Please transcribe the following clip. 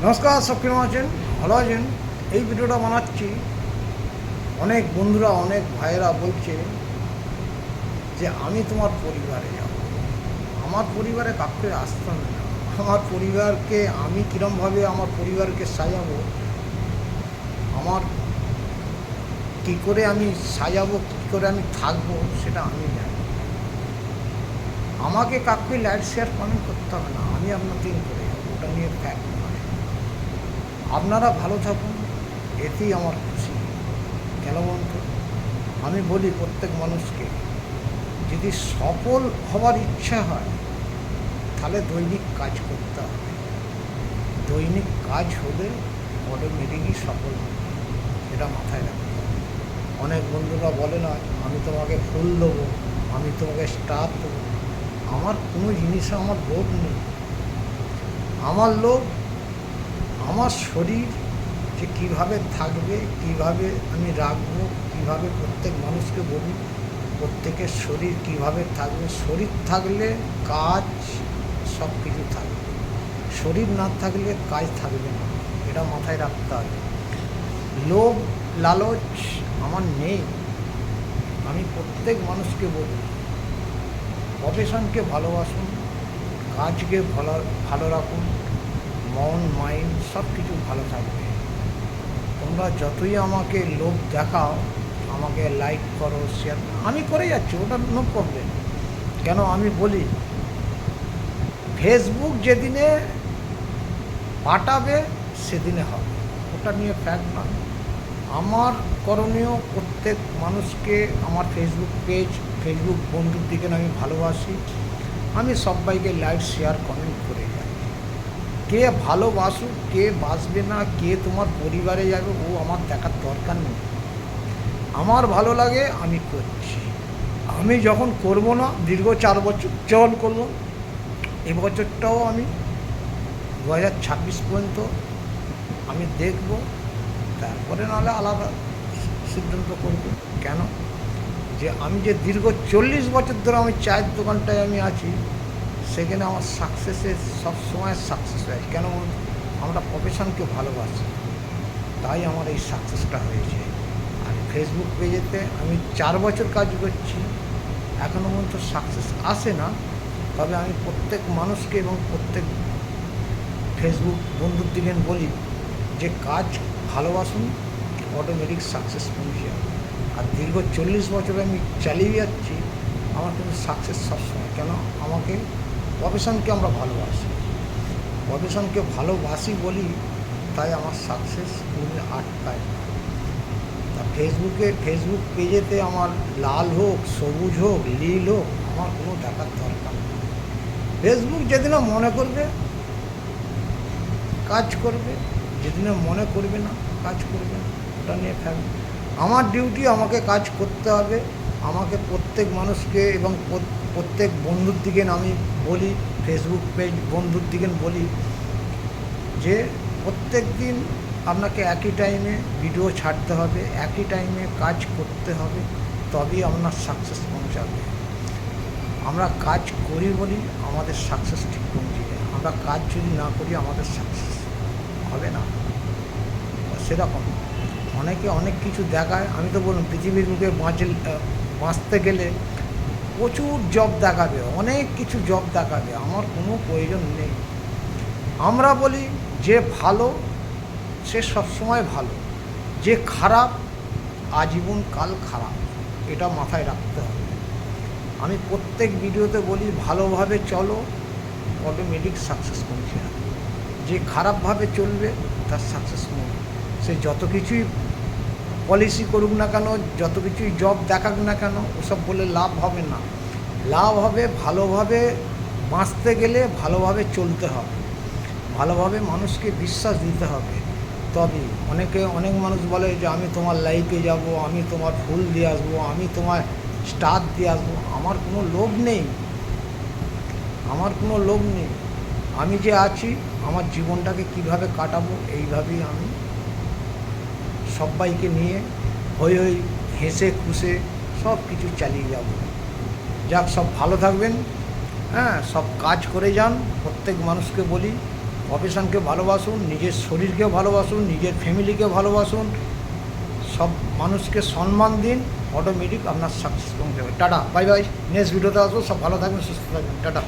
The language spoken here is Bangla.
নমস্কার, সব কেমন আছেন? ভালো আছেন? এই ভিডিওটা বানাচ্ছি, অনেক বন্ধুরা অনেক ভাইয়েরা বলছে যে আমি তোমার পরিবারে যাব। আমার পরিবারে কাউকে আসতে হবে না। আমার পরিবারকে আমি কীরমভাবে আমার পরিবারকে সাজাবো, আমার কী করে আমি সাজাবো, কী করে আমি থাকবো, সেটা আমি জানি। আমাকে কাউকে লাইক শেয়ার কমেন্ট করতে হবে না, আমি আপনাদের করে যাবো, ওটা নিয়ে ফ্যাক্ট নয়। আপনারা ভালো থাকুন, এতেই আমার খুশি। কেন বলুন তো? আমি বলি প্রত্যেক মানুষকে, যদি সফল হওয়ার ইচ্ছা হয় তাহলে দৈনিক কাজ করতে হবে। দৈনিক কাজ হলে অটোমেটিকই সফল হবে, এটা মাথায় রাখতে হবে। অনেক বন্ধুরা বলে না, আমি তোমাকে ফুল দেবো, আমি তোমাকে স্টার দেবো। আমার কোনো জিনিসে আমার লোভ নেই। আমার লোভ আমার শরীর, যে কীভাবে থাকবে, কীভাবে আমি রাখবো, কীভাবে প্রত্যেক মানুষকে বলি প্রত্যেকের শরীর কীভাবে থাকবে। শরীর থাকলে কাজ সব কিছু থাকবে, শরীর না থাকলে কাজ থাকবে না, এটা মাথায় রাখতে হবে। লোভ লালচ আমার নেই। আমি প্রত্যেক মানুষকে বলি, প্রফেশনকে ভালোবাসুন, কাজকে ভালো রাখুন, মন মাইন্ড সব কিছু ভালো থাকবে। তোমরা যতই আমাকে লোভ দেখাও, আমাকে লাইক করো, শেয়ার, আমি করে যাচ্ছি, ওটা নো প্রবলেম। কেন আমি বলি, ফেসবুক যেদিনে পাঠাবে সেদিনে হবে, ওটা নিয়ে ফ্যাক্ট নয়। আমার করণীয় প্রত্যেক মানুষকে, আমার ফেসবুক পেজ, ফেসবুক বন্ধুর দিকে আমি ভালোবাসি। আমি সবাইকে লাইক শেয়ার কমেন্ট করে যাই। কে ভালোবাসুক, কে বাসবে না, কে তোমার পরিবারে যাবে, ও আমার দেখার দরকার নেই। আমার ভালো লাগে আমি করছি। আমি যখন করব না, দীর্ঘ 4 বছর যখন করলাম, এবছরটাও আমি 2026 পর্যন্ত আমি দেখব, তারপরে নাহলে আলাদা সিদ্ধান্ত করব। কেন? যে আমি যে দীর্ঘ 40 বছর ধরে আমি চায়ের দোকানটায় আমি আছি, সেখানে আমার সাকসেসের সবসময় সাকসেস হয়। কেন? আমরা প্রফেশনকে ভালোবাসি, তাই আমার এই সাকসেসটা হয়েছে। আর ফেসবুক পেজেতে আমি 4 বছর কাজ করছি, এখনও পর্যন্ত সাকসেস আসে না। তবে আমি প্রত্যেক মানুষকে এবং প্রত্যেক ফেসবুক বন্ধুর দিকে বলি যে কাজ ভালোবাসুন, অটোমেটিক সাকসেস পৌঁছে যাবে। আর দীর্ঘ 40 বছর আমি চালিয়ে যাচ্ছি, আমার কিন্তু সাকসেস সবসময়। কেন? আমাকে প্রফেশনকে আমরা ভালোবাসি, প্রফেশনকে ভালোবাসি বলি, তাই আমার সাকসেস কোনো আটকায় না। তা ফেসবুক পেজেতে আমার লাল হোক, সবুজ হোক, নীল হোক, আমার কোনো দেখার দরকার নেই। ফেসবুক যেদিনে মনে করবে কাজ করবে, যেদিনে মনে করবে না কাজ করবে না, ওটা নিয়ে থাকবে। আমার ডিউটি, আমাকে কাজ করতে হবে। আমাকে প্রত্যেক মানুষকে এবং প্রত্যেক বন্ধুর দিকে আমি বলি, ফেসবুক পেজ বন্ধুর দিকে বলি যে প্রত্যেক দিন আপনাকে একই টাইমে ভিডিও ছাড়তে হবে, একই টাইমে কাজ করতে হবে, তবেই আপনার সাকসেস পৌঁছাবে। আমরা কাজ করি বলি আমাদের সাকসেস ঠিক পৌঁছে যায়। আমরা কাজ যদি না করি আমাদের সাকসেস হবে না। সেরকম অনেকে অনেক কিছু দেখায়। আমি তো বলুন, পৃথিবীর মুখে বাঁচতে গেলে প্রচুর জব দেখাবে, অনেক কিছু জব দেখাবে, আমার কোনো প্রয়োজন নেই। আমরা বলি যে ভালো সে সবসময় ভালো, যে খারাপ আজীবন কাল খারাপ, এটা মাথায় রাখতে হবে। আমি প্রত্যেক ভিডিওতে বলি ভালোভাবে চলো, অটোমেটিক সাকসেস পৌঁছে যাবে। যে খারাপভাবে চলবে তার সাকসেস নেই। সে যত কিছুই পলিসি করুক না কেন, যত কিছুই জব দেখাক না কেন, ওসব বলে লাভ হবে না। লাভ হবে ভালোভাবে বাঁচতে গেলে ভালোভাবে চলতে হবে, ভালোভাবে মানুষকে বিশ্বাস দিতে হবে। তবে অনেক মানুষ বলে যে আমি তোমার লাইফে যাব, আমি তোমার ফুল দিয়ে আসবো, আমি তোমার স্টার দিয়ে আসবো। আমার কোনো লোভ নেই, আমার কোনো লোভ নেই। আমি যে আছি, আমার জীবনটাকে কিভাবে কাটাবো, এইভাবেই আমি সবাইকে নিয়ে হই হই হেসে খুশে সব কিছু চালিয়ে যাব। যাক, সব ভালো থাকবেন। হ্যাঁ, সব কাজ করে যান। প্রত্যেক মানুষকে বলি প্রফেশনকে ভালোবাসুন, নিজের শরীরকে ভালোবাসুন, নিজের ফ্যামিলিকে ভালোবাসুন, সব মানুষকে সম্মান দিন, অটোমেটিক আপনার সাকসেস পৌঁছে যাবে। Tata, bye bye. নেক্সট ভিডিওতে আসবো। সব ভালো থাকবেন, সুস্থ থাকবেন। টাটা।